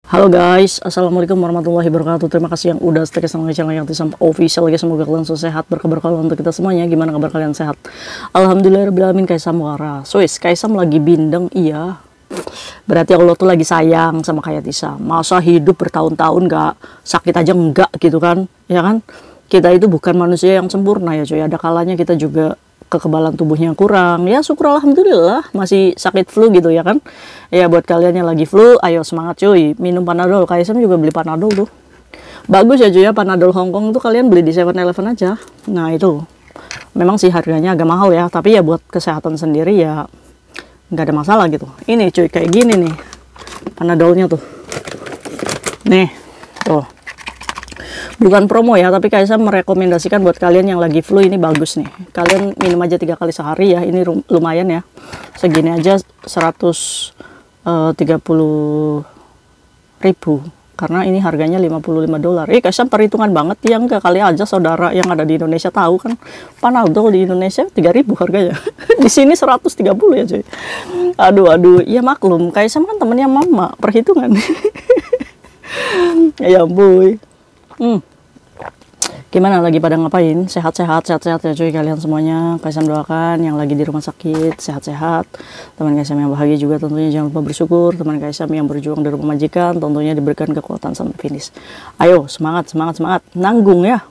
Halo guys, assalamualaikum warahmatullahi wabarakatuh. Terima kasih yang udah stay sama channel yang Tisam Official guys. Semoga kalian sehat, berkabar kalau untuk kita semuanya. Gimana kabar kalian, sehat? Alhamdulillahirobbilalamin. Kaisam wara. Sois, Kaisam lagi bindeng, iya. Berarti Allah tuh lagi sayang sama kayak Tisam. Masa hidup bertahun-tahun gak sakit aja enggak gitu kan? Ya kan? Kita itu bukan manusia yang sempurna ya cuy. Ada kalanya kita juga kekebalan tubuhnya kurang, ya syukur alhamdulillah masih sakit flu gitu ya kan. Ya buat kalian yang lagi flu, ayo semangat cuy, minum Panadol. Kaisam juga beli Panadol tuh, bagus ya cuy ya. Panadol Hongkong tuh kalian beli di 7-Eleven aja. Nah itu memang sih harganya agak mahal ya, tapi ya buat kesehatan sendiri ya nggak ada masalah gitu. Ini cuy kayak gini nih Panadolnya tuh, nih tuh. Bukan promo ya, tapi Kaisam merekomendasikan buat kalian yang lagi flu, ini bagus nih. Kalian minum aja 3 kali sehari ya, ini lumayan ya. Segini aja 130.000, karena ini harganya $55. Kaisam perhitungan banget ya, enggak kali aja saudara yang ada di Indonesia tahu kan. Panadol di Indonesia 3.000 harganya. Di sini 130 ya cuy. Aduh, ya maklum, Kaisam kan temennya mama, perhitungan. Ya boy. Gimana lagi pada ngapain? Sehat-sehat ya cuy kalian semuanya. Kaisam doakan yang lagi di rumah sakit sehat-sehat. Teman Kaisam yang bahagia juga tentunya jangan lupa bersyukur. Teman Kaisam yang berjuang di rumah majikan tentunya diberikan kekuatan sampai finish. Ayo semangat. Nanggung ya.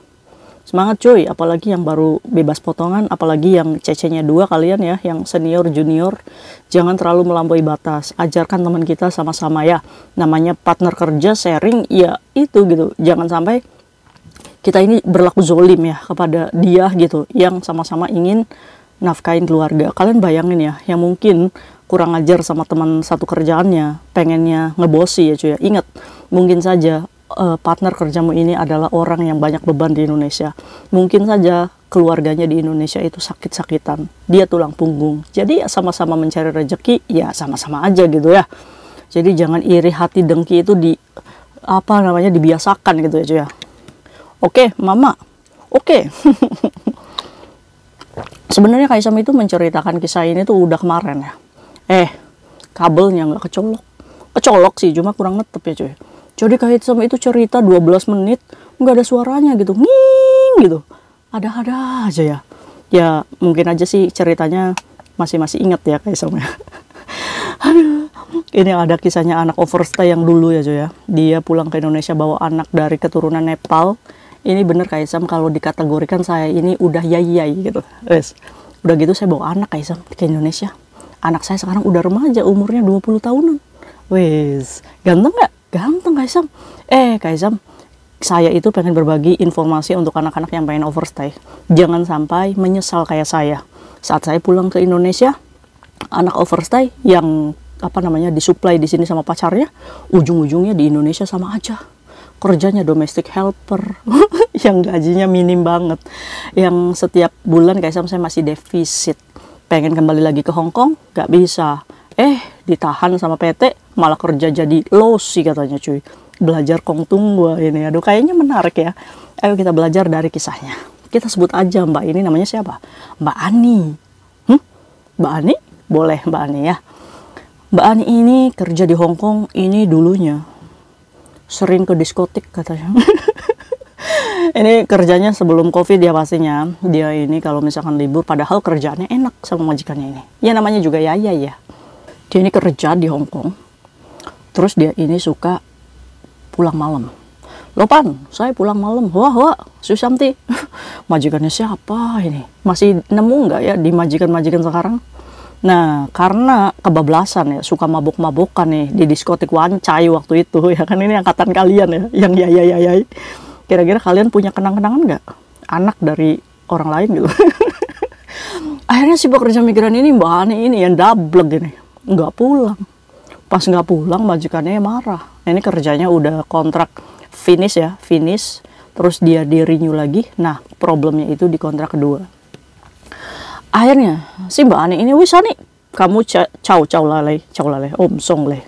Semangat cuy, apalagi yang baru bebas potongan, apalagi yang cc-nya 2 kalian ya, yang senior junior. Jangan terlalu melampaui batas. Ajarkan teman kita sama-sama ya. Namanya partner kerja, sharing ya itu gitu. Jangan sampai kita ini berlaku zolim ya kepada dia gitu, yang sama-sama ingin nafkain keluarga. Kalian bayangin ya, yang mungkin kurang ajar sama teman satu kerjaannya, pengennya ngebosi ya cuy ya. Ingat, mungkin saja partner kerjamu ini adalah orang yang banyak beban di Indonesia. Mungkin saja keluarganya di Indonesia itu sakit-sakitan, dia tulang punggung. Jadi ya sama-sama mencari rezeki, ya sama-sama aja gitu ya. Jadi jangan iri hati dengki itu dibiasakan gitu ya cuy ya. Oke, mama. Oke. Sebenarnya Kaisam itu menceritakan kisah ini tuh udah kemarin ya. Kabelnya nggak kecolok. Kecolok sih, cuma kurang netep ya cuy. Jadi Kaisam itu cerita 12 menit, nggak ada suaranya gitu. Nging gitu. Ada-ada aja ya. Ya, mungkin aja sih ceritanya masih ingat ya Kaisam ya. Aduh. Ini ada kisahnya anak overstay yang dulu ya cuy ya. Dia pulang ke Indonesia bawa anak dari keturunan Nepal. Ini bener Kaisam kalau dikategorikan saya ini udah yai gitu. Udah gitu saya bawa anak Kaisam ke Indonesia. Anak saya sekarang udah remaja, umurnya 20 tahunan. Ganteng nggak? Ganteng Kaisam. Kaisam, saya itu pengen berbagi informasi untuk anak-anak yang pengen overstay. Jangan sampai menyesal kayak saya. Saat saya pulang ke Indonesia, anak overstay yang disuplai di sini sama pacarnya, ujung-ujungnya di Indonesia sama aja. Kerjanya domestic helper yang gajinya minim banget, yang setiap bulan Kaisam saya masih defisit. Pengen kembali lagi ke Hongkong gak bisa, ditahan sama PT, malah kerja jadi losi katanya cuy. Belajar kongtung gua ini. Aduh, kayaknya menarik ya. Ayo kita belajar dari kisahnya. Kita sebut aja Mbak ini, namanya siapa? Mbak Ani. Mbak Ani? Boleh Mbak Ani ya. Mbak Ani ini kerja di Hongkong ini dulunya sering ke diskotik katanya. Ini kerjanya sebelum COVID ya pastinya. Dia ini kalau misalkan libur, padahal kerjaannya enak sama majikannya ini. Ya namanya juga Yaya ya. Dia ini kerja di Hongkong. Terus dia ini suka pulang malam. Lopan, saya pulang malam. Wah, Susanti. Majikannya siapa ini? Masih nemu nggak ya di majikan-majikan sekarang? Nah, karena kebablasan ya, suka mabok-mabokan nih di diskotik Wancai waktu itu ya kan, ini angkatan kalian ya, yang yai. Kira-kira kalian punya kenang-kenangan nggak? Anak dari orang lain gitu. Akhirnya si pekerja migran ini, Mbak Ani ini yang dablek ini, nggak pulang. Pas nggak pulang, majikannya marah. Ini kerjanya udah kontrak finish, terus dia di-renew lagi. Nah, problemnya itu di kontrak kedua. Akhirnya si Mbak Ani ini, Ani, kamu caw lalai, song le.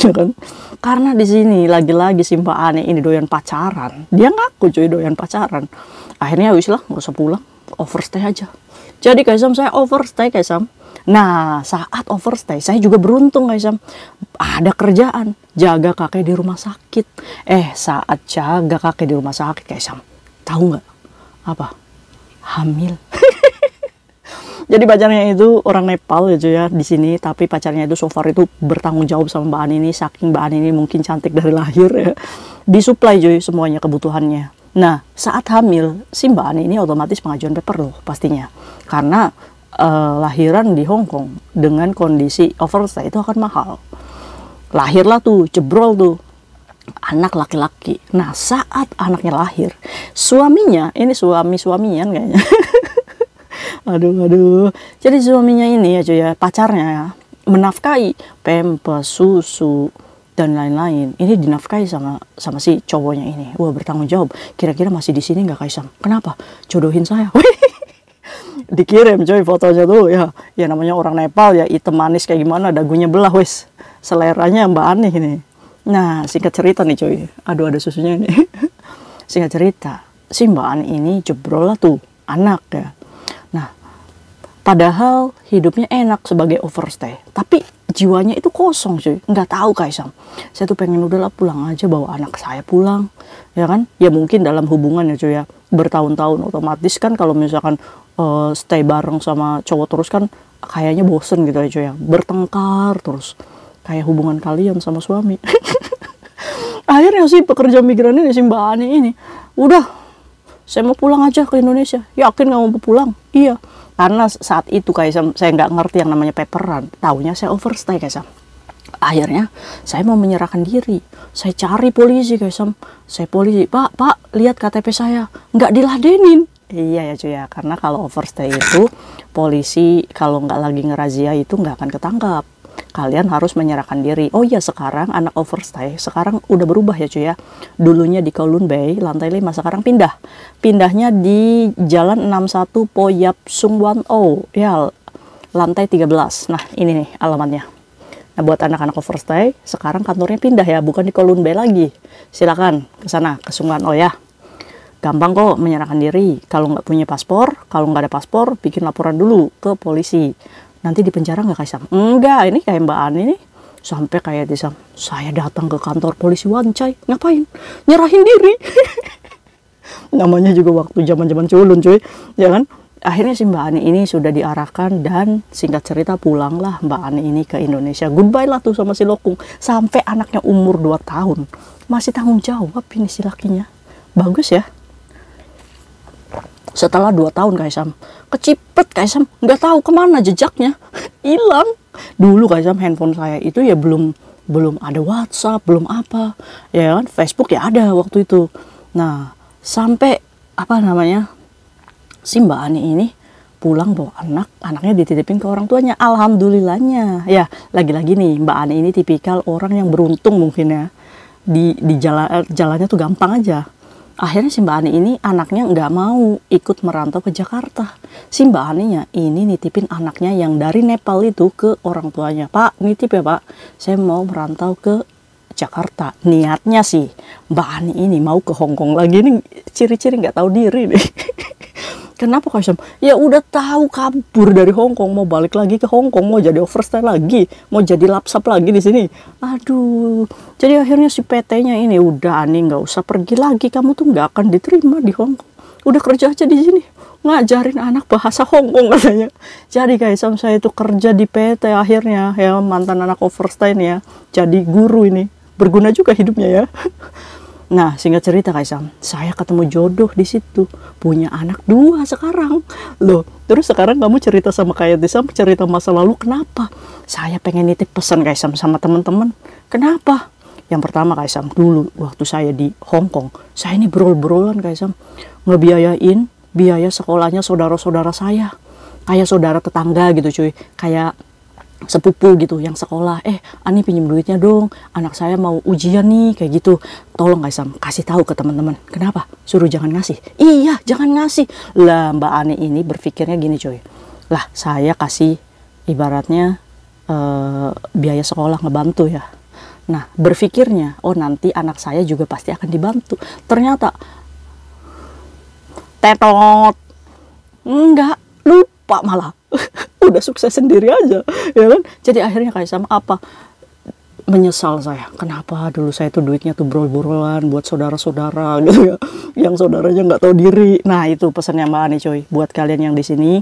Kan? Karena di sini lagi-lagi si Mbak Ani ini doyan pacaran. Dia ngaku cuy doyan pacaran. Akhirnya nggak usah pulang, overstay aja. Jadi Kaisam, saya overstay Kaisam. Nah, saat overstay saya juga beruntung Kaisam. Ada kerjaan. jaga kakek di rumah sakit. Saat jaga kakek di rumah sakit Kaisam, tahu nggak apa? Hamil. Jadi pacarnya itu orang Nepal ya cuy ya di sini, tapi pacarnya itu so far itu bertanggung jawab sama Mbak Ani ini, saking Mbak Ani ini mungkin cantik dari lahir ya. Disuplai cuy semuanya kebutuhannya. Nah, saat hamil si Mbak Ani ini otomatis pengajuan paper loh pastinya. Karena lahiran di Hong Kong dengan kondisi overstay itu akan mahal. Lahirlah tuh, jebrol tuh anak laki-laki. Nah, saat anaknya lahir, suaminya, ini suami-suamian kayaknya. Aduh. Jadi suaminya ini ya cuy ya, pacarnya ya, menafkahi pampers, susu, dan lain-lain. Ini dinafkahi sama si cowoknya ini. Wah, bertanggung jawab. Kira-kira masih di sini nggak Kaisam? Kenapa? Jodohin saya. Dikirim coy fotonya tuh ya. Ya namanya orang Nepal ya, hitam manis kayak gimana, dagunya belah wes. Seleranya Mbak Ani ini. Nah, singkat cerita nih coy. Aduh, ada susunya ini. Singkat cerita, si Mbak Ani ini jebrol lah tuh anak ya. Nah, padahal hidupnya enak sebagai overstay, tapi jiwanya itu kosong cuy. Nggak tahu Kaisam, saya tuh pengen udahlah pulang aja, bawa anak saya pulang, ya kan? Ya mungkin dalam hubungan ya cuy ya, bertahun-tahun otomatis kan kalau misalkan stay bareng sama cowok terus kan kayaknya bosen gitu ya cuy ya, bertengkar terus kayak hubungan kalian sama suami. Akhirnya sih pekerja migran ini si Mbak Ani ini udah, saya mau pulang aja ke Indonesia. Yakin nggak mau pulang? Iya. Karena saat itu Kaisam, saya nggak ngerti yang namanya paperan. Taunya saya overstay Kaisam. Akhirnya saya mau menyerahkan diri. Saya cari polisi Kaisam. Saya polisi, Pak, lihat KTP saya. Nggak diladenin. Iya ya cuy ya. Karena kalau overstay itu, polisi kalau nggak lagi ngerazia itu nggak akan ketangkap. Kalian harus menyerahkan diri. Oh iya, sekarang anak overstay sekarang udah berubah ya cuy ya. Dulunya di Kowloon Bay lantai 5, sekarang pindahnya di Jalan 61 Po Yap Sung Wan O ya, lantai 13. Nah, ini nih alamatnya. Nah, buat anak-anak overstay sekarang kantornya pindah ya, bukan di Kowloon Bay lagi. Silakan ke sana, ke Sung Wan O ya. Gampang kok menyerahkan diri. Kalau nggak punya paspor, kalau nggak ada paspor, bikin laporan dulu ke polisi. Nanti di penjara nggak Kaisam? Enggak, ini kayak Mbak Ani nih. Sampai kayak Kaisam, saya datang ke kantor polisi Wancai. Ngapain? Nyerahin diri. Namanya juga waktu zaman-zaman culun cuy. Ya kan? Akhirnya si Mbak Ani ini sudah diarahkan dan singkat cerita pulanglah Mbak Ani ini ke Indonesia. Goodbye lah tuh sama si Lokung. Sampai anaknya umur 2 tahun. Masih tanggung jawab ini si lakinya. Bagus ya. Setelah 2 tahun Kaisam, kecipet Kaisam, nggak tahu kemana jejaknya, hilang. Dulu Kaisam handphone saya itu ya belum ada WhatsApp, belum apa, ya kan, Facebook ya ada waktu itu. Nah, sampai apa namanya, si Mbak Ani ini pulang bawa anaknya dititipin ke orang tuanya. Alhamdulillahnya, ya lagi-lagi nih Mbak Ani ini tipikal orang yang beruntung mungkin ya, di jalannya tuh gampang aja. Akhirnya si Mbak Ani ini anaknya nggak mau ikut merantau ke Jakarta. Si Mbak Aninya ini nitipin anaknya yang dari Nepal itu ke orang tuanya. Pak, nitip ya Pak, saya mau merantau ke Jakarta. Niatnya sih Mbak Ani ini mau ke Hong Kong lagi. Ini ciri-ciri nggak tahu diri nih. Kenapa Kaisam? Ya udah tahu kabur dari Hong Kong, mau balik lagi ke Hong Kong, mau jadi overstay lagi, mau jadi lapsap lagi di sini. Aduh, jadi akhirnya si PT-nya ini udah Ani nggak usah pergi lagi, kamu tuh nggak akan diterima di Hong Kong. Udah kerja aja di sini, ngajarin anak bahasa Hong Kong katanya. Jadi Kaisam saya itu kerja di PT akhirnya ya, mantan anak overstay nih ya, jadi guru ini, berguna juga hidupnya ya. Nah, singkat cerita Kaisam, saya ketemu jodoh di situ, punya anak 2 sekarang. Loh, terus sekarang kamu cerita sama kayak Kaisam, cerita masa lalu, kenapa? Saya pengen nitip pesan Kaisam sama teman-teman. Kenapa? Yang pertama Kaisam, dulu waktu saya di Hong Kong, saya ini brol-brolan Kaisam, ngebiayain biaya sekolahnya saudara-saudara saya, kayak saudara tetangga gitu cuy, kayak sepupu gitu yang sekolah. Ani pinjem duitnya dong, anak saya mau ujian nih, kayak gitu. Tolong Kaisam kasih tahu ke teman-teman. Kenapa? Suruh jangan ngasih. Iya, jangan ngasih. Lah Mbak Ani ini berpikirnya gini cuy, lah saya kasih ibaratnya biaya sekolah ngebantu ya. Nah berpikirnya, oh nanti anak saya juga pasti akan dibantu. Ternyata tetot, enggak, lupa malah. Udah sukses sendiri aja ya kan. Jadi akhirnya Kaisam apa, menyesal saya, kenapa dulu saya tuh duitnya tuh brol-brolan buat saudara-saudara gitu ya, yang saudaranya nggak tahu diri. Nah itu pesannya Mbak Ani coy, buat kalian yang di sini,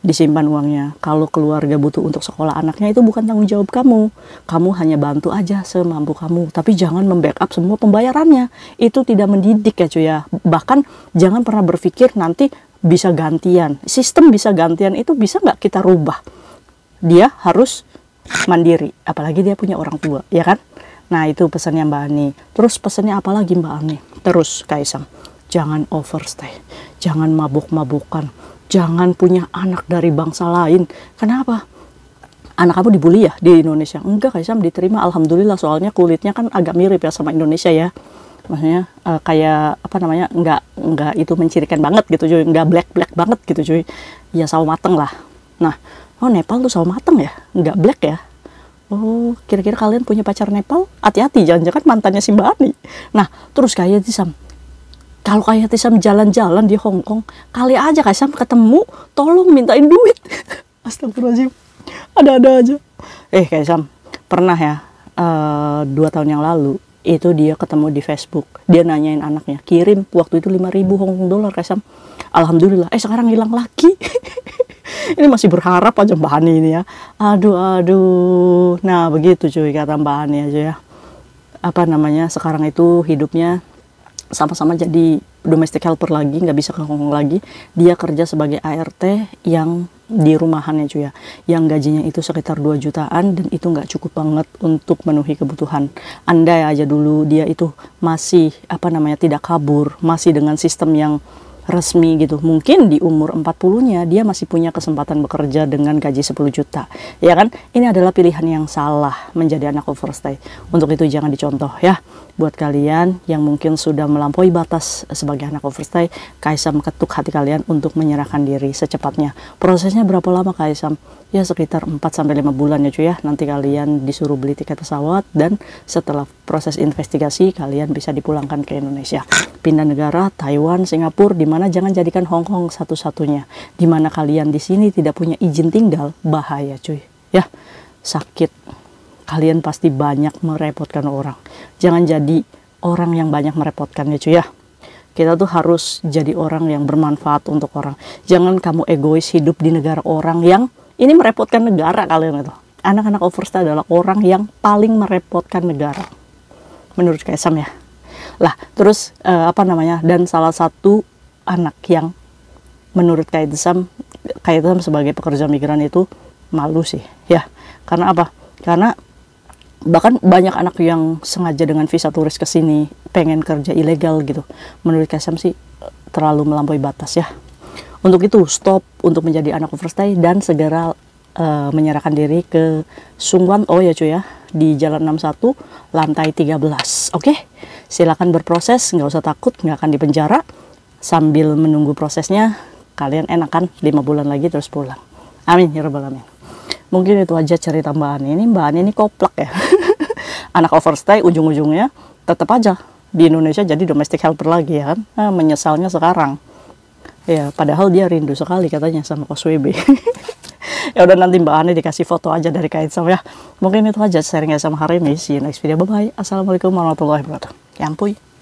disimpan uangnya. Kalau keluarga butuh untuk sekolah anaknya, itu bukan tanggung jawab kamu. Kamu hanya bantu aja semampu kamu, tapi jangan membackup semua pembayarannya. Itu tidak mendidik ya cuy ya. Bahkan jangan pernah berpikir nanti bisa gantian. Sistem bisa gantian itu bisa nggak kita rubah. Dia harus mandiri, apalagi dia punya orang tua, ya kan? Nah itu pesannya Mbak Ani. Terus pesannya apa lagi Mbak Ani? Terus Kaisang, jangan overstay, jangan mabuk-mabukan, jangan punya anak dari bangsa lain. Kenapa? Anak kamu dibully ya di Indonesia? Enggak Kaisang, diterima alhamdulillah, soalnya kulitnya kan agak mirip ya sama Indonesia ya. Maksudnya kayak apa namanya, nggak itu mencirikan banget gitu cuy, nggak black banget gitu cuy, ya sawo mateng lah. Nah, oh Nepal tuh sawo mateng ya, nggak black ya. Oh, kira-kira kalian punya pacar Nepal? Hati-hati, jangan-jangan mantannya si Mbak Ani. Nah, terus kayak Tisam, kalau kayak Tisam jalan-jalan di Hong Kong, kali aja Kaisam ketemu, tolong mintain duit. Astagfirullahaladzim, ada-ada aja. Kaisam pernah ya, 2 tahun yang lalu, itu dia ketemu di Facebook, dia nanyain anaknya, kirim waktu itu 5.000 Hong Kong dollar Kaisam. Alhamdulillah, sekarang hilang lagi. Ini masih berharap aja Mbak Ani ini ya. Aduh. Nah begitu cuy kata Mbak Ani aja ya. Apa namanya, sekarang itu hidupnya sama-sama jadi domestic helper lagi, nggak bisa ke Hong Kong lagi. Dia kerja sebagai ART yang di rumahannya cuy ya, yang gajinya itu sekitar 2 jutaan, dan itu nggak cukup banget untuk memenuhi kebutuhan. Andai aja dulu dia itu masih apa namanya, tidak kabur, masih dengan sistem yang resmi gitu, mungkin di umur 40-nya dia masih punya kesempatan bekerja dengan gaji 10 juta, ya kan? Ini adalah pilihan yang salah menjadi anak overstay. Untuk itu jangan dicontoh ya. Buat kalian yang mungkin sudah melampaui batas sebagai anak overstay, Kaisam ketuk hati kalian untuk menyerahkan diri secepatnya. Prosesnya berapa lama Kaisam? Ya sekitar 4-5 bulan ya cuy ya. Nanti kalian disuruh beli tiket pesawat, dan setelah proses investigasi kalian bisa dipulangkan ke Indonesia. Pindah negara, Taiwan, Singapura, dimana jangan jadikan Hong Kong satu-satunya. Dimana kalian di sini tidak punya izin tinggal, bahaya cuy ya, sakit. Kalian pasti banyak merepotkan orang. Jangan jadi orang yang banyak merepotkan ya cuy ya. Kita tuh harus jadi orang yang bermanfaat untuk orang. Jangan kamu egois hidup di negara orang yang ini merepotkan negara kalian itu. Anak-anak overstay adalah orang yang paling merepotkan negara, menurut Kaisam ya. Lah terus apa namanya, dan salah satu anak yang menurut Kaisam sebagai pekerja migran itu malu sih ya. Karena apa? Karena bahkan banyak anak yang sengaja dengan visa turis ke sini pengen kerja ilegal gitu. Menurut Kaisam sih terlalu melampaui batas ya. Untuk itu stop untuk menjadi anak overstay dan segera menyerahkan diri ke Sung Wan Oh ya cuy ya, di Jalan 61 lantai 13. Oke? Silakan berproses, nggak usah takut, nggak akan dipenjara. Sambil menunggu prosesnya, kalian enakan 5 bulan lagi terus pulang. Amin ya rabbal alamin. Mungkin itu aja cerita Mbak Ani. Ini Mbak Ani ini koplak ya. Anak overstay ujung-ujungnya tetap aja di Indonesia jadi domestic helper lagi ya kan. Nah, menyesalnya sekarang. Ya, padahal dia rindu sekali katanya sama Kos WB. Ya udah, nanti Mbak Ani dikasih foto aja dari Kaisam ya. Mungkin itu aja sharingnya sama hari ini. See you next video. Bye bye. Assalamualaikum warahmatullahi wabarakatuh. Ya ampun.